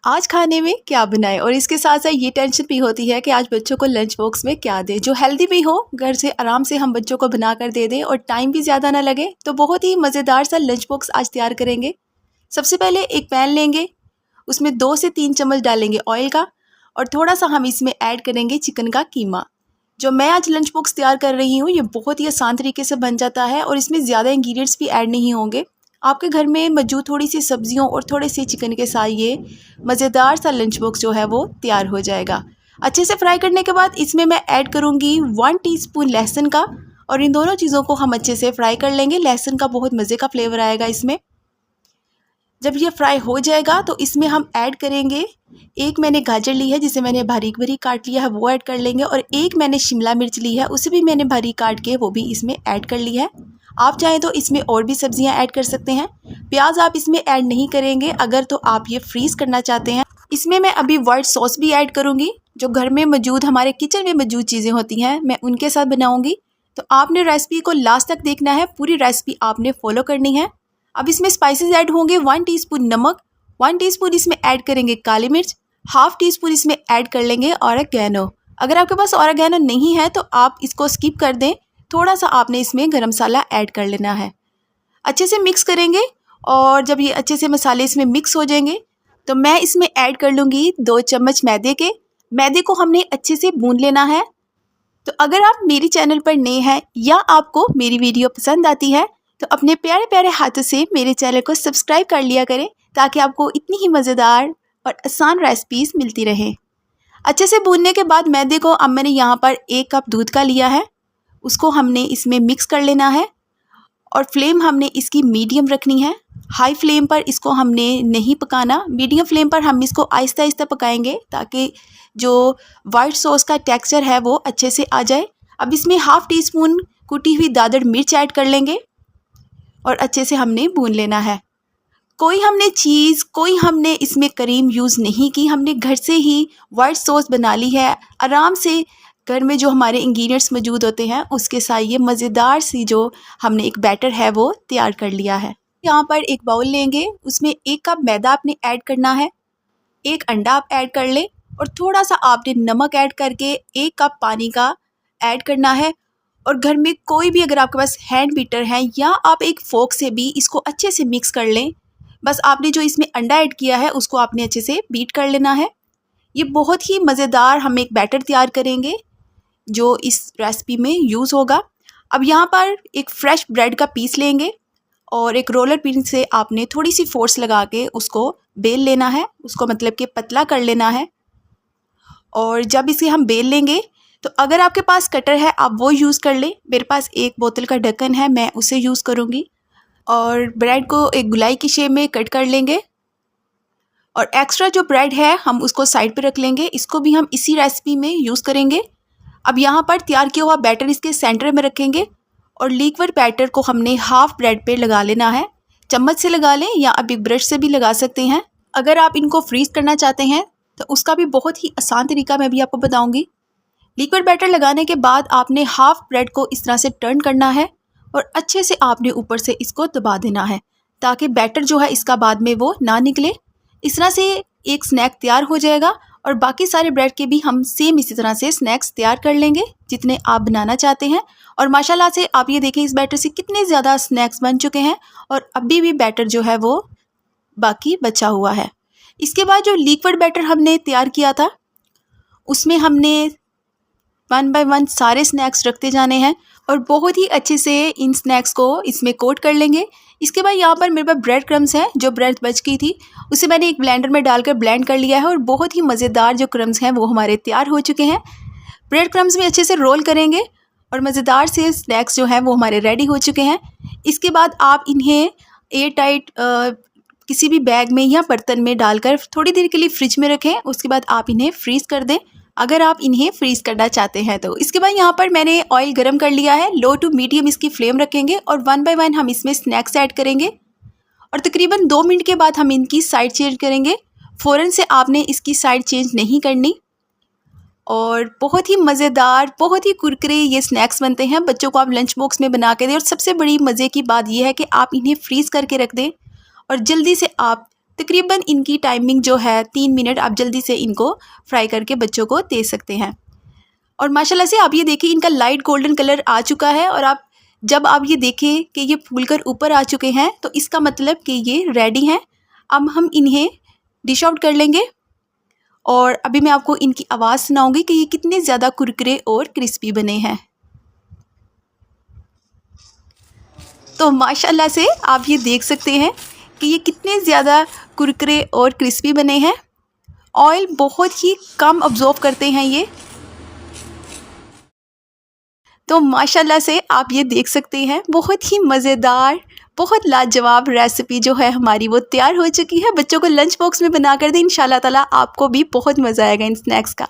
आज खाने में क्या बनाएं, और इसके साथ साथ ये टेंशन भी होती है कि आज बच्चों को लंच बॉक्स में क्या दें जो हेल्दी भी हो, घर से आराम से हम बच्चों को बना कर दे दें और टाइम भी ज़्यादा ना लगे। तो बहुत ही मज़ेदार सा लंच बॉक्स आज तैयार करेंगे। सबसे पहले एक पैन लेंगे, उसमें 2 से 3 चम्मच डालेंगे ऑयल का, और थोड़ा सा हम इसमें ऐड करेंगे चिकन का कीमा। जो मैं आज लंच बॉक्स तैयार कर रही हूँ ये बहुत ही आसान तरीके से बन जाता है और इसमें ज़्यादा इंग्रेडिएंट्स भी ऐड नहीं होंगे। आपके घर में मौजूद थोड़ी सी सब्जियों और थोड़े से चिकन के साथ ये मज़ेदार सा लंच बॉक्स जो है वो तैयार हो जाएगा। अच्छे से फ्राई करने के बाद इसमें मैं ऐड करूँगी 1 टीस्पून लहसुन का, और इन दोनों चीज़ों को हम अच्छे से फ्राई कर लेंगे। लहसुन का बहुत मज़े का फ्लेवर आएगा इसमें। जब ये फ्राई हो जाएगा तो इसमें हम ऐड करेंगे, एक मैंने गाजर ली है जिसे मैंने बारीक बारीक काट लिया है वो ऐड कर लेंगे, और एक मैंने शिमला मिर्च ली है उसे भी मैंने बारीक काट के वो भी इसमें ऐड कर ली है। आप चाहें तो इसमें और भी सब्जियां ऐड कर सकते हैं। प्याज आप इसमें ऐड नहीं करेंगे अगर तो आप ये फ्रीज़ करना चाहते हैं। इसमें मैं अभी वाइट सॉस भी ऐड करूँगी। जो घर में मौजूद हमारे किचन में मौजूद चीज़ें होती हैं मैं उनके साथ बनाऊँगी। तो आपने रेसिपी को लास्ट तक देखना है, पूरी रेसिपी आपने फॉलो करनी है। अब इसमें स्पाइसेस ऐड होंगे, 1 टीस्पून नमक, 1 टीस्पून इसमें ऐड करेंगे काली मिर्च, हाफ टीस्पून इसमें ऐड कर लेंगे ऑरिगेनो। अगर आपके पास ऑरिगेनो नहीं है तो आप इसको स्किप कर दें। थोड़ा सा आपने इसमें गरम मसाला ऐड कर लेना है। अच्छे से मिक्स करेंगे, और जब ये अच्छे से मसाले इसमें मिक्स हो जाएंगे तो मैं इसमें ऐड कर लूँगी 2 चम्मच मैदे के। मैदे को हमने अच्छे से भून लेना है। तो अगर आप मेरी चैनल पर नए हैं या आपको मेरी वीडियो पसंद आती है तो अपने प्यारे प्यारे हाथों से मेरे चैनल को सब्सक्राइब कर लिया करें, ताकि आपको इतनी ही मज़ेदार और आसान रेसिपीज़ मिलती रहें। अच्छे से भूनने के बाद मैदे को अब मैंने यहाँ पर 1 कप दूध का लिया है, उसको हमने इसमें मिक्स कर लेना है, और फ्लेम हमने इसकी मीडियम रखनी है। हाई फ्लेम पर इसको हमने नहीं पकाना, मीडियम फ्लेम पर हम इसको आहिस्ता आहिस्ता पकाएंगे ताकि जो वाइट सॉस का टेक्सचर है वो अच्छे से आ जाए। अब इसमें हाफ टीस्पून कुटी हुई दादड़ मिर्च ऐड कर लेंगे और अच्छे से हमने भून लेना है। कोई हमने चीज़, कोई हमने इसमें क्रीम यूज़ नहीं की, हमने घर से ही वाइट सॉस बना ली है। आराम से घर में जो हमारे इंग्रेडिएंट्स मौजूद होते हैं उसके साथ ये मज़ेदार सी जो हमने एक बैटर है वो तैयार कर लिया है। यहाँ पर एक बाउल लेंगे, उसमें 1 कप मैदा आपने ऐड करना है, 1 अंडा आप ऐड कर लें, और थोड़ा सा आपने नमक ऐड करके 1 कप पानी का ऐड करना है। और घर में कोई भी अगर आपके पास हैंड बीटर है या आप एक फोक से भी इसको अच्छे से मिक्स कर लें। बस आपने जो इसमें अंडा ऐड किया है उसको आपने अच्छे से बीट कर लेना है। ये बहुत ही मज़ेदार हम एक बैटर तैयार करेंगे जो इस रेसिपी में यूज़ होगा। अब यहाँ पर एक फ्रेश ब्रेड का पीस लेंगे और एक रोलर पिन से आपने थोड़ी सी फोर्स लगा के उसको बेल लेना है, उसको मतलब कि पतला कर लेना है। और जब इसे हम बेल लेंगे तो अगर आपके पास कटर है आप वो यूज़ कर लें। मेरे पास एक बोतल का ढक्कन है, मैं उसे यूज़ करूँगी। और ब्रेड को एक गुलाई की शेप में कट कर लेंगे, और एक्स्ट्रा जो ब्रेड है हम उसको साइड पे रख लेंगे। इसको भी हम इसी रेसिपी में यूज़ करेंगे। अब यहाँ पर तैयार किया हुआ बैटर इसके सेंटर में रखेंगे, और लिक्विड बैटर को हमने हाफ ब्रेड पे लगा लेना है। चम्मच से लगा लें या आप एक ब्रश से भी लगा सकते हैं। अगर आप इनको फ्रीज़ करना चाहते हैं तो उसका भी बहुत ही आसान तरीका मैं भी आपको बताऊँगी। लिक्विड बैटर लगाने के बाद आपने हाफ ब्रेड को इस तरह से टर्न करना है, और अच्छे से आपने ऊपर से इसको दबा देना है ताकि बैटर जो है इसका बाद में वो ना निकले। इस तरह से एक स्नैक तैयार हो जाएगा, और बाकी सारे ब्रेड के भी हम सेम इसी तरह से स्नैक्स तैयार कर लेंगे जितने आप बनाना चाहते हैं। और माशाल्लाह से आप ये देखें इस बैटर से कितने ज़्यादा स्नैक्स बन चुके हैं, और अभी भी बैटर जो है वो बाकी बचा हुआ है। इसके बाद जो लिक्विड बैटर हमने तैयार किया था उसमें हमने 1 बाय 1 सारे स्नैक्स रखते जाने हैं, और बहुत ही अच्छे से इन स्नैक्स को इसमें कोट कर लेंगे। इसके बाद यहाँ पर मेरे पास ब्रेड क्रम्स हैं, जो ब्रेड बच गई थी उसे मैंने एक ब्लेंडर में डालकर ब्लेंड कर लिया है, और बहुत ही मज़ेदार जो क्रम्स हैं वो हमारे तैयार हो चुके हैं। ब्रेड क्रम्स में अच्छे से रोल करेंगे और मज़ेदार से स्नैक्स जो हैं वो हमारे रेडी हो चुके हैं। इसके बाद आप इन्हें एयर टाइट किसी भी बैग में या बर्तन में डालकर थोड़ी देर के लिए फ्रिज में रखें। उसके बाद आप इन्हें फ्रीज़ कर दें अगर आप इन्हें फ्रीज़ करना चाहते हैं तो। इसके बाद यहाँ पर मैंने ऑयल गरम कर लिया है, लो टू मीडियम इसकी फ्लेम रखेंगे, और 1 बाय 1 हम इसमें स्नैक्स ऐड करेंगे, और तकरीबन 2 मिनट के बाद हम इनकी साइड चेंज करेंगे। फ़ौरन से आपने इसकी साइड चेंज नहीं करनी। और बहुत ही मज़ेदार, बहुत ही कुरकुरे ये स्नैक्स बनते हैं। बच्चों को आप लंच बॉक्स में बना के दें, और सबसे बड़ी मज़े की बात यह है कि आप इन्हें फ्रीज़ करके रख दें और जल्दी से आप तकरीबन इनकी टाइमिंग जो है 3 मिनट, आप जल्दी से इनको फ्राई करके बच्चों को दे सकते हैं। और माशाल्लाह से आप ये देखिए इनका लाइट गोल्डन कलर आ चुका है, और जब आप ये देखें कि ये फूलकर ऊपर आ चुके हैं तो इसका मतलब कि ये रेडी हैं। अब हम इन्हें डिश आउट कर लेंगे, और अभी मैं आपको इनकी आवाज़ सुनाऊंगी कि ये कितने ज़्यादा कुरकुरे और क्रिस्पी बने हैं। तो माशाल्लाह से आप ये देख सकते हैं कि ये कितने ज़्यादा कुरकुरे और क्रिस्पी बने हैं। ऑयल बहुत ही कम अब्जॉर्ब करते हैं ये। तो माशाल्लाह से आप ये देख सकते हैं बहुत ही मज़ेदार, बहुत लाजवाब रेसिपी जो है हमारी वो तैयार हो चुकी है। बच्चों को लंच बॉक्स में बना कर दें, इंशाल्लाह ताला आपको भी बहुत मज़ा आएगा इन स्नैक्स का।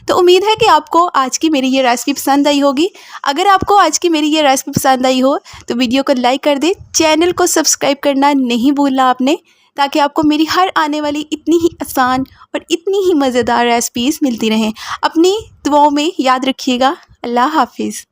तो उम्मीद है कि आपको आज की मेरी ये रेसिपी पसंद आई होगी। अगर आपको आज की मेरी ये रेसिपी पसंद आई हो तो वीडियो को लाइक कर दें, चैनल को सब्सक्राइब करना नहीं भूलना आपने, ताकि आपको मेरी हर आने वाली इतनी ही आसान और इतनी ही मज़ेदार रेसिपीज़ मिलती रहें। अपनी दुआओं में याद रखिएगा। अल्लाह हाफिज़।